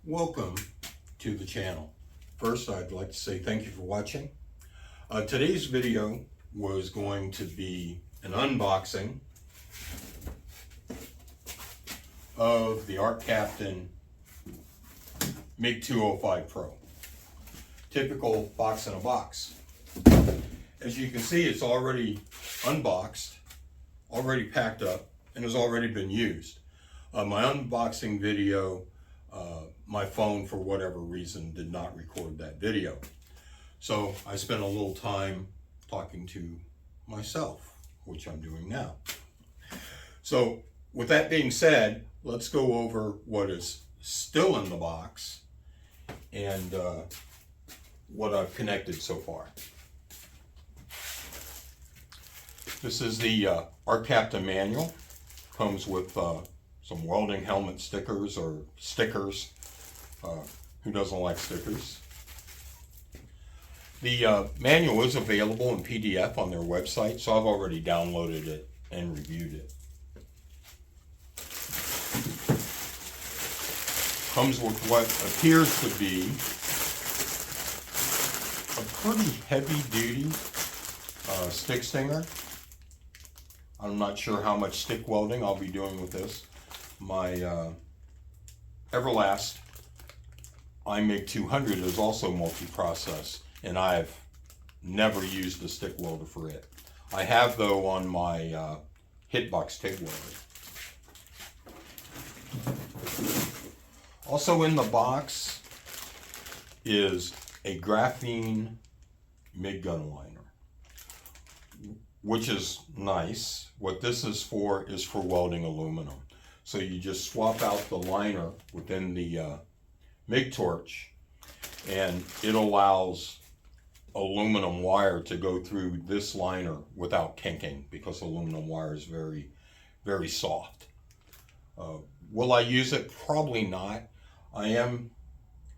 Welcome to the channel. First, I'd like to say thank you for watching. Today's video was going to be an unboxing of the ARCCAPTIAN MIG205 Pro. Typical box in a box. As you can see, it's already unboxed, already packed up, and has already been used. My unboxing video, my phone, for whatever reason, did not record that video. So I spent a little time talking to myself, which I'm doing now. So with that being said, let's go over what is still in the box and what I've connected so far. This is the ARCCAPTIAN manual. Comes with some welding helmet stickers or stickers. Who doesn't like stickers? The manual is available in PDF on their website, so I've already downloaded it and reviewed it. Comes with what appears to be a pretty heavy-duty stick stinger. I'm not sure how much stick welding I'll be doing with this. My Everlast MIG205 is also multi-process, and I've never used a stick welder for it. I have, though, on my Hitbox TIG welder. Also in the box is a graphene MIG gun liner, which is nice. What this is for welding aluminum. So you just swap out the liner within the MIG torch, and it allows aluminum wire to go through this liner without kinking, because aluminum wire is very, very soft. Will I use it? Probably not. I am,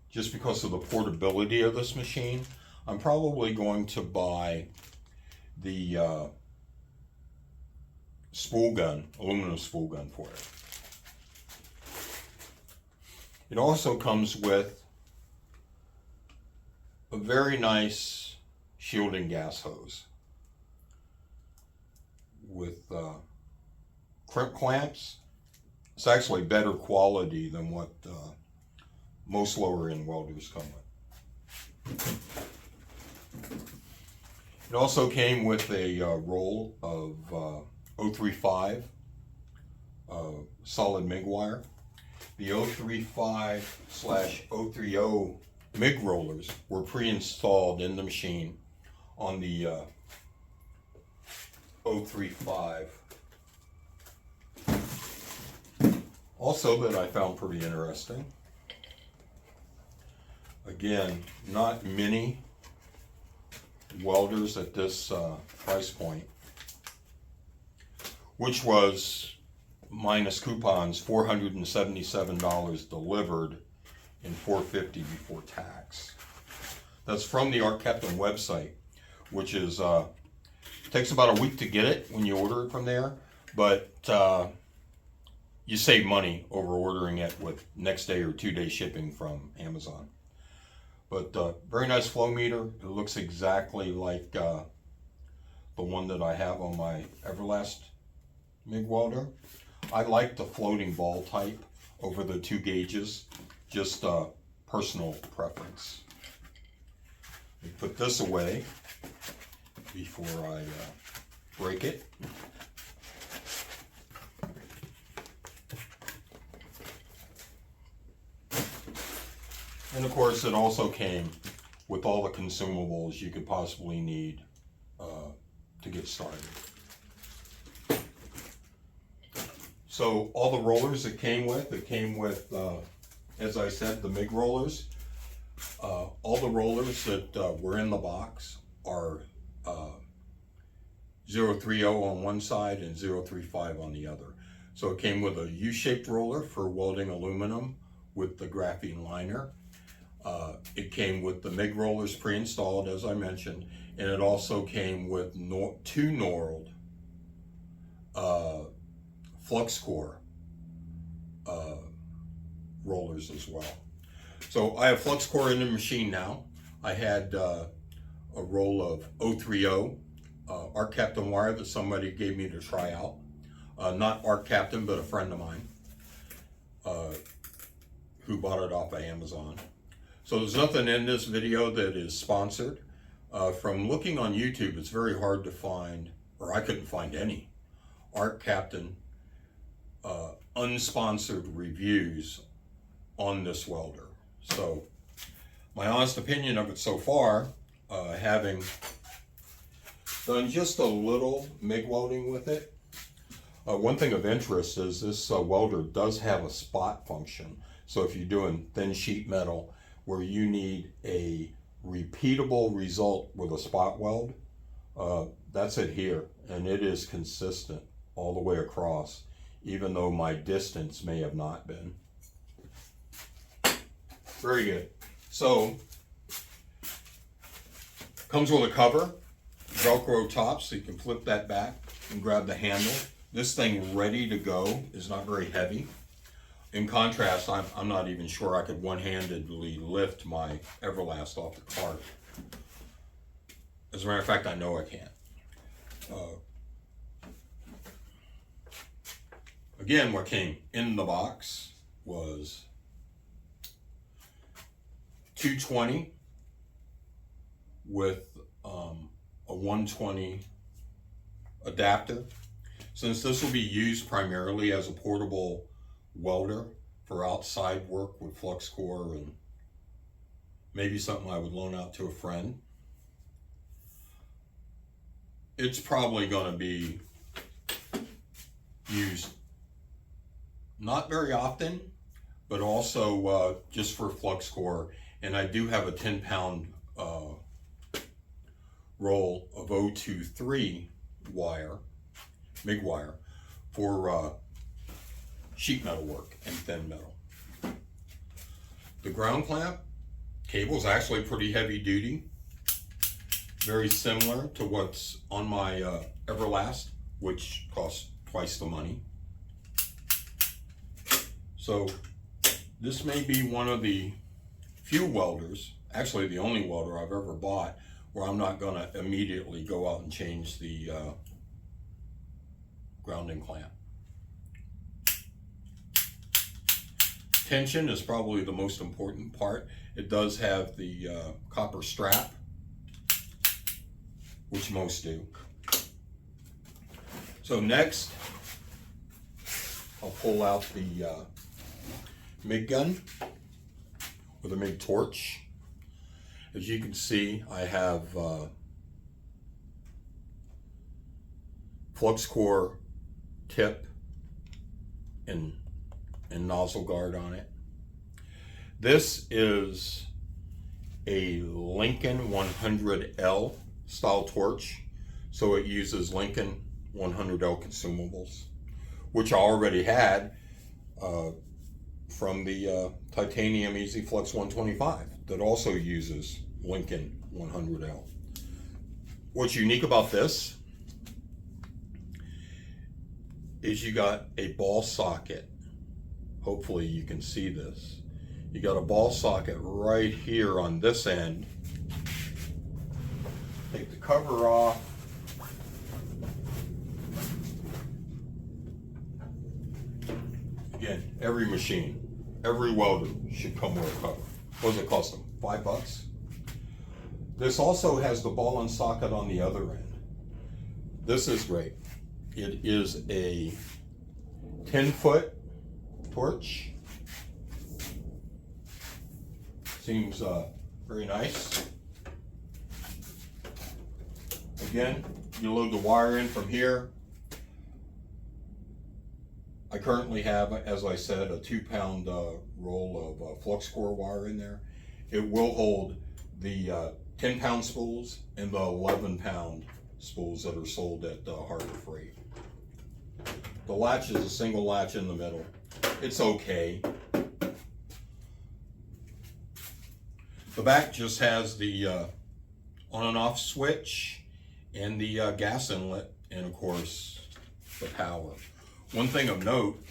just because of the portability of this machine, I'm probably going to buy the spool gun, aluminum spool gun for it. It also comes with a very nice shielding gas hose with crimp clamps. It's actually better quality than what most lower end welders come with. It also came with a roll of 035 solid MIG wire. The 035/030 MIG rollers were pre-installed in the machine on the 035. Also, that I found pretty interesting. Again, not many welders at this price point, which was minus coupons $477 delivered and $450 before tax. That's from the ARCCAPTIAN website, which is takes about a week to get it when you order it from there, but you save money over ordering it with next day or 2-day shipping from Amazon. But very nice flow meter. It looks exactly like the one that I have on my Everlast MIG welder. I like the floating ball type over the 2 gauges, just personal preference. Let me put this away before I break it. And of course, it also came with all the consumables you could possibly need to get started. So all the rollers it came with, as I said, the MIG rollers. All the rollers that were in the box are 030 on one side and 035 on the other. So it came with a U-shaped roller for welding aluminum with the graphene liner. It came with the MIG rollers pre-installed, as I mentioned, and it also came with 2 knurled flux core rollers as well. So I have flux core in the machine now. I had a roll of 030 ARCCAPTIAN wire that somebody gave me to try out. Not ARCCAPTIAN, but a friend of mine who bought it off of Amazon. So there's nothing in this video that is sponsored. From looking on YouTube, it's very hard to find, or I couldn't find any, ARCCAPTIAN unsponsored reviews on this welder. So my honest opinion of it so far, having done just a little MIG welding with it, one thing of interest is this welder does have a spot function. So if you're doing thin sheet metal where you need a repeatable result with a spot weld, that's it here, and it is consistent all the way across, even though my distance may have not been. Very good. So comes with a cover, Velcro top, so you can flip that back and grab the handle. This thing ready to go is not very heavy. In contrast, I'm not even sure I could one-handedly lift my Everlast off the cart. As a matter of fact, I know I can't. Again, what came in the box was 220 with a 120 adapter. Since this will be used primarily as a portable welder for outside work with flux core and maybe something I would loan out to a friend, it's probably going to be used not very often, but also just for flux core. And I do have a 10-pound roll of 023 wire, MIG wire, for sheet metal work and thin metal. The ground clamp cable is actually pretty heavy duty, very similar to what's on my Everlast, which costs twice the money. So this may be one of the few welders, actually the only welder I've ever bought, where I'm not going to immediately go out and change the grounding clamp. Tension is probably the most important part. It does have the copper strap, which most do. So next, I'll pull out the MIG gun with a MIG torch. As you can see, I have flux core tip and nozzle guard on it. This is a Lincoln 100L style torch, so it uses Lincoln 100L consumables, which I already had from the titanium Easy Flux 125 that also uses Lincoln 100L. What's unique about this is you got a ball socket. Hopefully you can see this. You got a ball socket right here on this end. Take the cover off. Again, every machine, every welder should come with a cover. What does it cost them? $5? This also has the ball and socket on the other end. This is great. It is a 10-foot torch. Seems very nice. Again, you load the wire in from here. I currently have, as I said, a 2-pound roll of flux core wire in there. It will hold the 10-pound spools and the 11-pound spools that are sold at Harbor Freight. The latch is a single latch in the middle. It's okay. The back just has the on and off switch and the gas inlet, and of course the power. One thing of note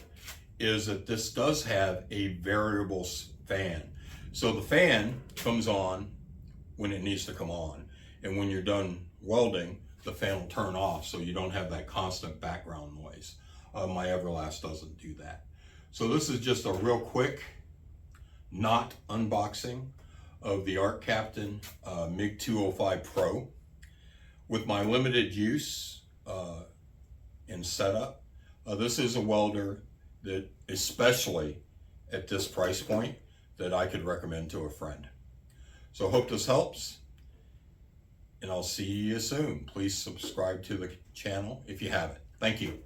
is that this does have a variable fan. So the fan comes on when it needs to come on, and when you're done welding, the fan will turn off so you don't have that constant background noise. My Everlast doesn't do that. So this is just a real quick, not unboxing of the ARCCAPTIAN MIG205 Pro. With my limited use and setup, this is a welder that, especially at this price point, that I could recommend to a friend. So hope this helps, and I'll see you soon. Please subscribe to the channel if you haven't. Thank you.